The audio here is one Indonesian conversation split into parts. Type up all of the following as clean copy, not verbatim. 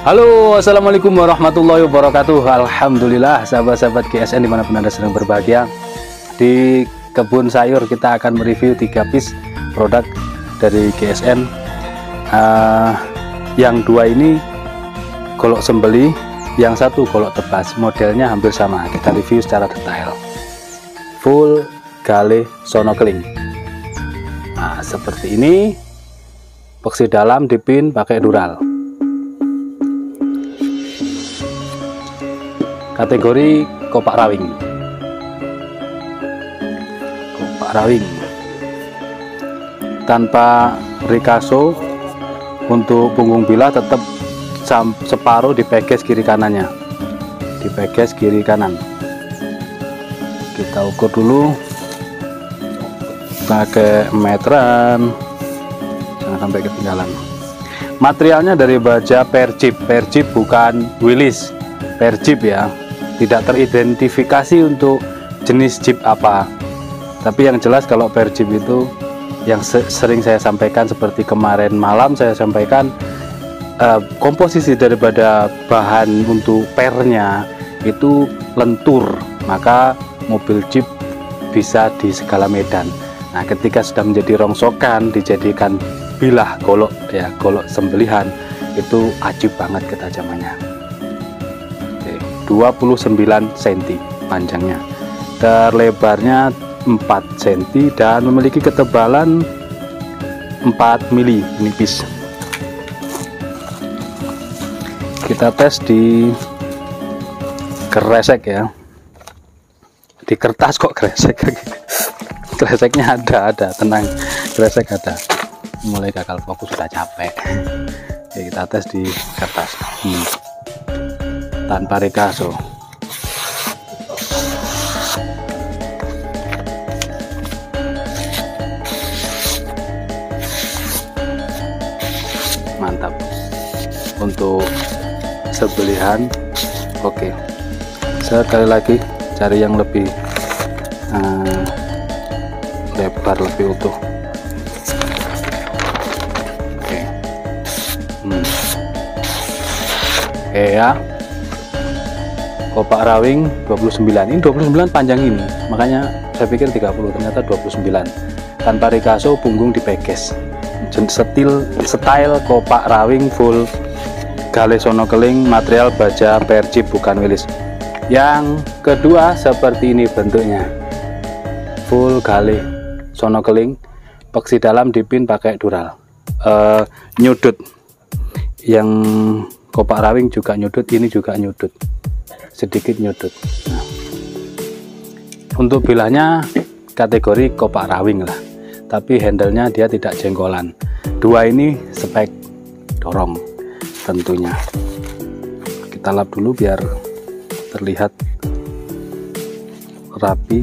Halo, assalamualaikum warahmatullahi wabarakatuh. Alhamdulillah, sahabat-sahabat GSN dimanapun Anda sedang berbahagia. Di kebun sayur kita akan mereview 3 piece produk dari GSN. Yang 2 ini golok sembeli, yang 1 golok tebas. Modelnya hampir sama. Kita review secara detail. Full gale sono keling. Nah, seperti ini. Peksi dalam dipin pakai dural. Kategori kopak rawing. Kopak rawing tanpa rikaso. Untuk punggung bila tetap separuh dipeges kiri kanannya, dipeges kiri kanan. Kita ukur dulu pakai meteran, jangan sampai ketinggalan. Materialnya dari baja Perjeep bukan Willys, Perjeep ya. Tidak teridentifikasi untuk jenis Jeep apa, tapi yang jelas kalau Perjeep itu yang sering saya sampaikan, seperti kemarin malam saya sampaikan, komposisi daripada bahan untuk pernya itu lentur, maka mobil Jeep bisa di segala medan. Nah, ketika sudah menjadi rongsokan, dijadikan bilah golok ya, golok sembelihan, itu ajib banget ketajamannya. 29 cm panjangnya, terlebarnya 4 cm, dan memiliki ketebalan 4 mili nipis. Kita tes di kresek ya, di kertas kok kresek. Kreseknya ada, tenang, kresek ada. Mulai gagal fokus, sudah capek. Oke, kita tes di kertas tanpa rikaso. Mantap. Untuk sembelihan oke. Sekali lagi cari yang lebih lebar, lebih utuh. Oke. Oke ya, kopak rawing 29. Ini 29 panjang ini, makanya saya pikir 30, ternyata 29. Tanpa rikaso, punggung dipeges. Style kopak rawing full gale sono keling, material baja Perjeep bukan Willys. Yang kedua seperti ini bentuknya, full gale sono keling, peksi dalam dipin pakai dural. Nyudut, yang kopak rawing juga nyudut, ini juga nyudut, sedikit nyudut. Nah, untuk bilahnya kategori kopak rawing lah, tapi handle-nya dia tidak jenggolan. 2 ini spek dorong tentunya. Kita lap dulu biar terlihat rapi.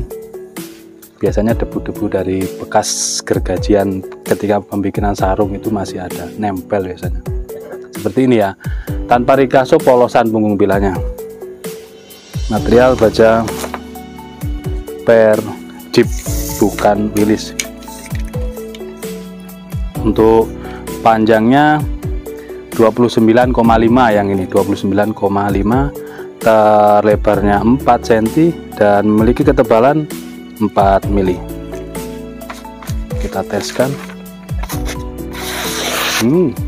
Biasanya debu-debu dari bekas gergajian ketika pembikinan sarung itu masih ada, nempel biasanya. Seperti ini ya, tanpa rikaso, polosan punggung bilahnya. Material baja Perjeep bukan Willys. Untuk panjangnya 29,5, yang ini 29,5, terlebarnya 4 cm, dan memiliki ketebalan 4 mili. Kita teskan.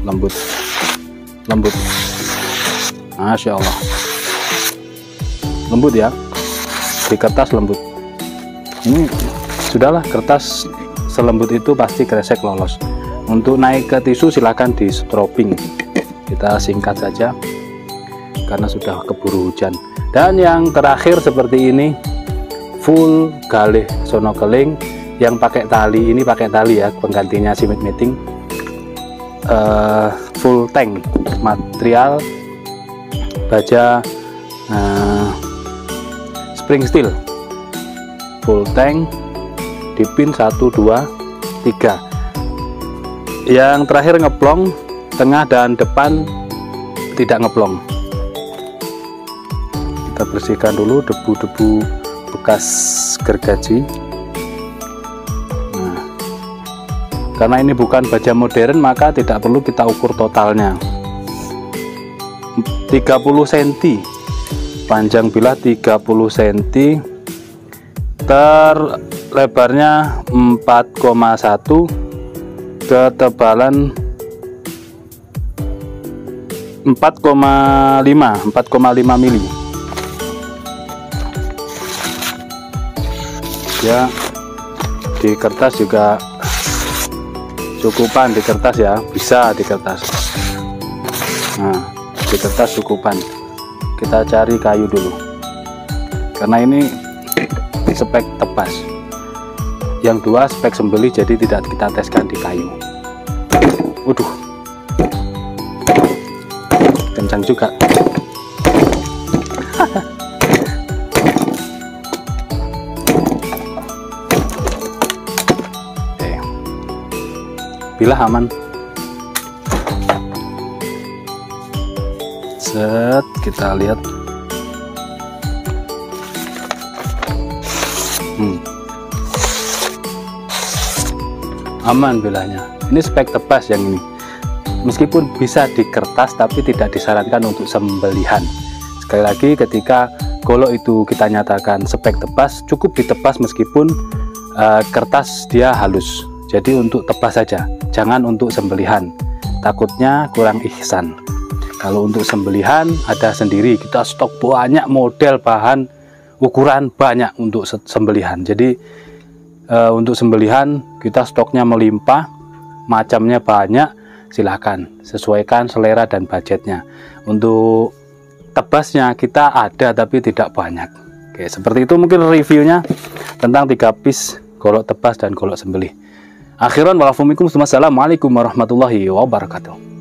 Lembut, Masya Allah, lembut ya. Di kertas lembut. Ini sudahlah, kertas selembut itu pasti kresek lolos. Untuk naik ke tisu silahkan di stropping. Kita singkat saja karena sudah keburu hujan. Dan yang terakhir seperti ini, full gale sono keling, yang pakai tali. Ini pakai tali ya, penggantinya simit meeting. Full tank, material baja spring steel, full tank, dipin 1, 2, 3. Yang terakhir ngeplong, tengah dan depan tidak ngeplong. Kita bersihkan dulu debu-debu bekas gergaji. Nah, karena ini bukan baja modern, maka tidak perlu kita ukur totalnya. cm, panjang bilah 30 cm, lebarnya 4,1, ketebalan 4,5 mili. Ya, di kertas juga cukupan, di kertas ya, bisa di kertas. Nah, di kertas cukupan. Kita cari kayu dulu, karena ini spek tebas. Yang dua spek sembelih, jadi tidak kita teskan di kayu. Waduh, kencang juga. Oke, bilah aman. Set, kita lihat. Aman bilahnya. Ini spek tebas yang ini. Meskipun bisa di kertas, tapi tidak disarankan untuk sembelihan. Sekali lagi, ketika golok itu kita nyatakan spek tebas, cukup ditebas meskipun kertas dia halus. Jadi untuk tebas saja, jangan untuk sembelihan. Takutnya kurang ihsan. Kalau untuk sembelihan ada sendiri, kita stok banyak model, bahan, ukuran banyak untuk sembelihan. Jadi untuk sembelihan kita stoknya melimpah, macamnya banyak. Silahkan sesuaikan selera dan budgetnya. Untuk tebasnya kita ada tapi tidak banyak. Oke, seperti itu mungkin reviewnya tentang 3 piece golok tebas dan golok sembelih. Akhiran walafumikum, assalamualaikum warahmatullahi wabarakatuh.